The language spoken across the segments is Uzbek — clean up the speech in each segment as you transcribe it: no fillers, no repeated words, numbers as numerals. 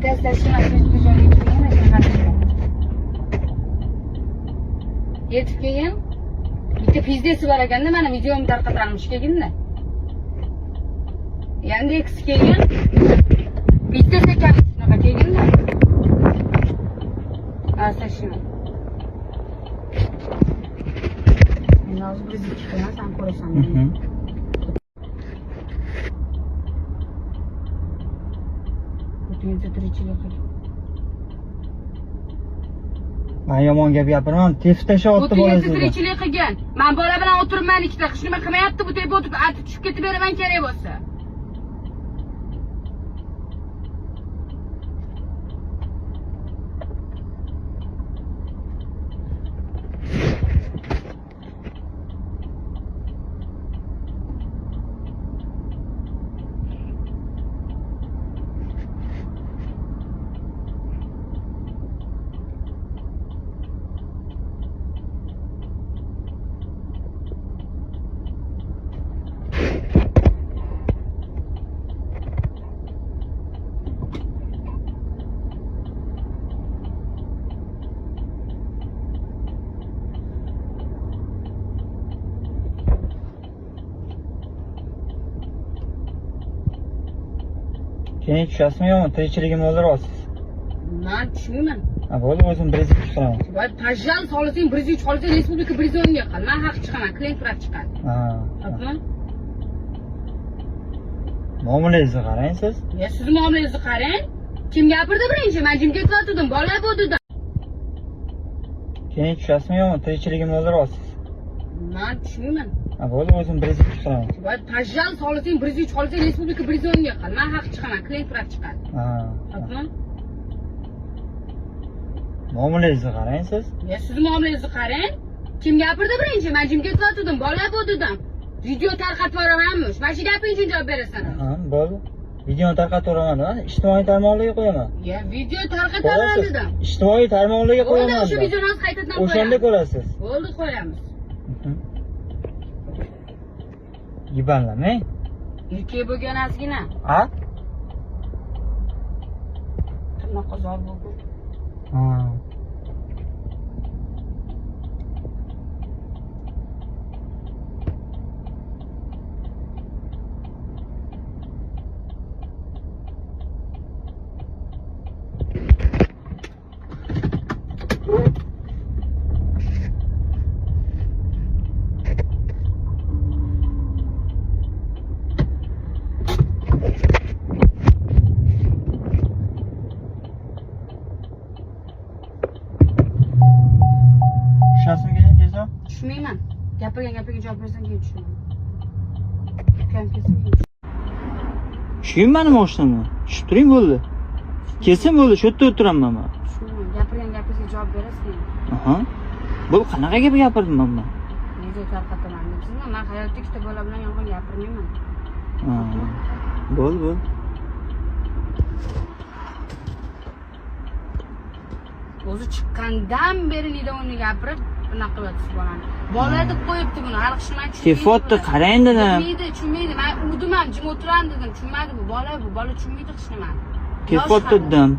Akasida yetib keyin bitta pizdesi bor ekanda, mana videomni tarqatarmish keginda. Yandex keyin bitta ekan shunaqa keginda. Asashini. Men hozir bir ikkidan sen ko'rasan. Men yomon gap gapiraman, teftasha otdi bolasi. Bu tirikchilik qilgan. Men bola bilan o'tiribman ikkita, hech nima qilmayapti, bu tepib o'tib, atib tushib ketib beraman kerak bo'lsa. Keyin tushasizmi yo'qmi? Tirikchiligimni o'ldiryapsiz. Men tushmayman. Ha, bo'ldi, o'zim 1-2 qilaman. Voy, pajal solisang 1-3 qolisang respublika prezidentiga qil. Men haq chiqaman, klient turib chiqadi. Ha. Xo'pmi? Muomalangizni qarang siz. Ya siz muomalangizni qarang. Kim gapirdi birinchi? Men jim ketib o'tirdim, bola bo'ldi-da. Keyin tushasizmi yo'qmi? Tirikchiligimni o'ldiryapsiz. Men tushmayman. Ha, bo'ldi, o'zim 1-2 qilaman. Voy, pajal solisang 1-3 qolisang respublika prezidentiga qil. Men haq chiqaman, klient turib chiqadi. Ha. Xo'pmi? Muomalangizni qarang siz. Ya siz muomalangizni qarang. Kim gapirdi birinchi? Men jim ketib o'tirdim, bola bo'ldi-da. Video tarqatib yuboramanmish. Mana shu gaping uchun javob berasan. Ha, bo'ldi. Videoni tarqatib yuboraman, ijtimoiy tarmoqlarga qo'yaman. Ya video tarqatib yuboradi-da. Ijtimoiy tarmoqlarga qo'yaman. Bo'ldi, shu videoni hozir qaytadan qo'yamiz. O'shanda ko'rasiz. Bo'ldi, qo'yamiz. Yibanlamang. Erkak bo'lgan ozgina. Ha? Tirnoqqa zor bo'ldi. Ha. Tushmayman. Gapirgan javob bersang keyin tushunaman. Tushing mani mashinamdan. Tushib turing bo'ldi. Kelsin bo'ldi, shu yerda o'tiraman men. Tushmayman. Gapirgan gapingizga javob berasiz. Aha. Bu qanaqa gap gapirdim men? Video tarqataman debsizmi? Men hayotda ikkita bola bilan yolg'on gapirmayman. Ha. Bo'ldi. O'zi chiqqandan beri nidonni gapirib bunaqa qilyapsiz bolani. Bola deb qo'yibdi buni, hali qishmay tushmaydi. Tefotni qarang dedim. Tushmaydi. Men urdim ham, jim o'tiraman dedim. Tushunmadi bu. Bola tushunmaydi hech nima. Tefotni dedim.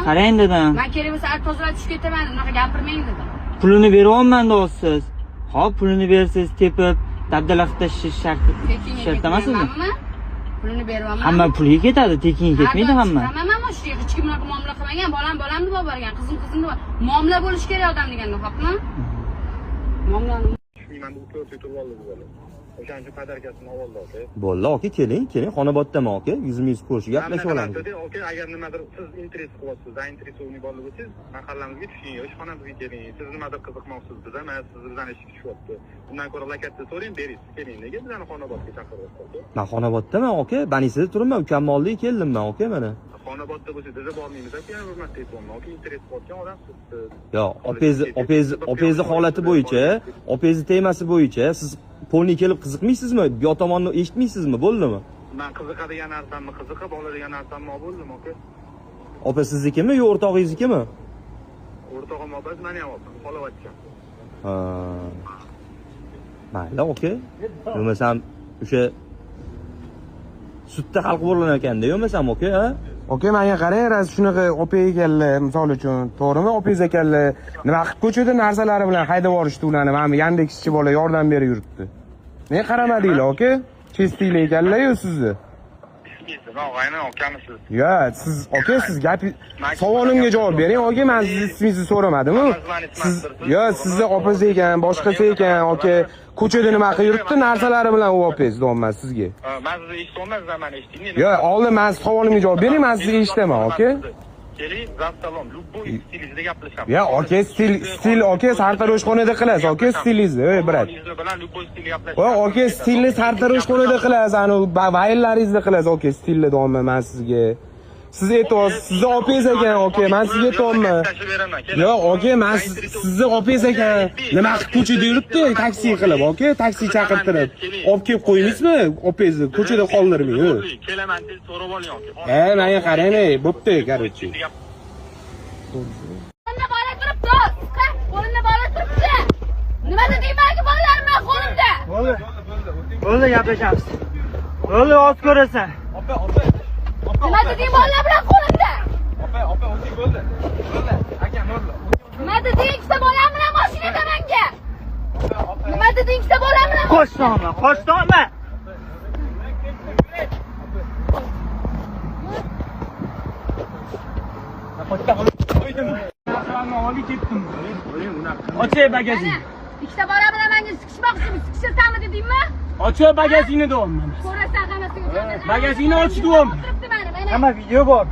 Qarang dedim. Men kerak bo'lsa tozalab tushib ketaman, unaqa gapirmang dedim. Pulini beryapman deyapsiz. Xo'p, pulini bersiz, tepib, dabdala qilib tashish shart emasmi? Pulini beryapman. Hamma puliga ketadi, tekinga ketmaydi hamma. Hamma shu yerga hech kim unaqa muomala qilmagan. Bolam deb olib borgan, qizim deb. Muomala bo'lish kerak odam deganda, xo'pmi? Muomalani tushmayman deb ko'rsatib turib oldi bu bola. O'shaning uchun padarkasini oldi aka. Bo'ldi, aka, keling, Xonoboddaman aka. Yuzma-yuz ko'rishib gaplashib olamiz. Aka, agar nimadir siz interes qilyapsiz, zainteresованный bo'lib o'tsangiz, mahallamizga tushing, ishxonamizga keling. Siz nimadir qiziqmoqsiz bizda, mana siz bizdan ish tushyapti. Undan ko'ra lakatda so'rang, berasiz, keling. Nega bizani Xonobodga chaqiryapsiz? Men Xonoboddaman aka, Banisida turibman, ukamollik keldim men aka mana. Xonobodda bo'lsa biza bormaymiz aka, yana hurmatli aytyapman. Aka, interes qilayotgan odamsiz. Yo'q, opangizning holati bo'yicha, opangizning temasi bo'yicha siz polni kelib qiziqmaysizmi? Bu tomonni eshitmaysizmi? Bo'ldimi? Men qiziqadigan narsamni qiziqib, oladigan narsamni bo'ldim aka. Opa siznikimi yo o'rtog'ingiznikimi? O'rtog'im opa, meni ham olsin, xolavachcham. Ha. Mayli, aka. Bo'lmasam o'sha sudda hal qilingan ekanda, bo'lmasam aka, ha? Okey, menga qarang, raz shunaqa opay ekanlar, misol uchun, to'g'rimi? Opay ekanlar. Nima qilib ko'chada narsalari bilan haydab yuborishdi ularni. Mana Yandex bola yordam berib yuribdi. Nega qaramadinglar, okey? Chestinglar ekanlar-yu sizni. Og'ayni akamisiz. Yo, siz okey, siz gap savolimga javob bering. Okey, men sizni ismingizni so'ramadim-ku. Siz yo, sizni opasi ekan, boshqasi ekan, okey. Ko'chada nima qilib yuribdi? Narsalari bilan u opaz deyapman sizga. Men sizni eshitolmadim, men eshitdingiz. Yo, oldin men savolimga javob bering, men sizni eshitaman, okey? Keling, zavsalom, любой stilingizda gaplashamiz. Ya, okey, stil, okey, sartaroshxonada qilasiz, okey, stilingizni, ey, brat. bilan любой stil gaplashamiz. Okey, stilni sartaroshxonada qilasiz, ani vayllaringizni qilasiz, okey, stilni deyapman men sizga. Siz aytyapsiz, sizni opaz ekan, okey, men sizga aytyapman. Yo'q, okey, men sizni opaz ekan, nima qilib ko'chada yuribdi, taksi qilib, okey, taksi chaqirtirib. Olib kelib qo'yingizmi, opazni ko'chada qoldirmang, yo'q. Kelaman deb so'rab oling, okey. Menga qarang, bo'pti, короче. Qo'limda bola turibdi. Qo'limda bola turibdi. Nima deding menga bolalarim bilan qo'limda? Bo'ldi, gaplashamiz. Bo'ldi, oz ko'rasan. Nima deding bolalar bilan qo'limda? Opa, o'zing bo'ldi. Aka, bo'ldi. Nima deding ikkita bolam bilan mashinada menga? Nima deding ikkita bolam bilan? Qo'shtonma. Ochey bagajini. Ikkita bola bilan menga sikishmoqchimiz. Sikishasanmi dedingmi? Ochoy bagajini deyapman. Ko'rasan hammasiga. Bagajini och deyapman. Turibdi mana. Hamma video bor.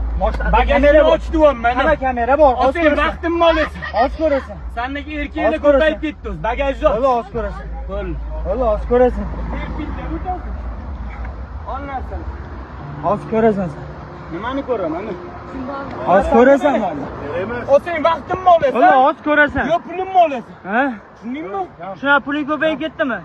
Bagajini och deyapman. Hamma kamera bor. Ochey vaqtimni olasan. Och ko'rasan. Sendagi erkaklar ko'payib ketdi. Bagajni och. Bo'ldi, och ko'rasan. Bo'ldi, och ko'rasan. Ol narsani. Och ko'rasan. Nimani ko'raman? Och ko'rasan mana. Ochey vaqtimni olasan. Bo'ldi, och ko'rasan. Yo pulimni olasan. Ha? Tushundingmi? Shuna puling ko'payib ketdimi?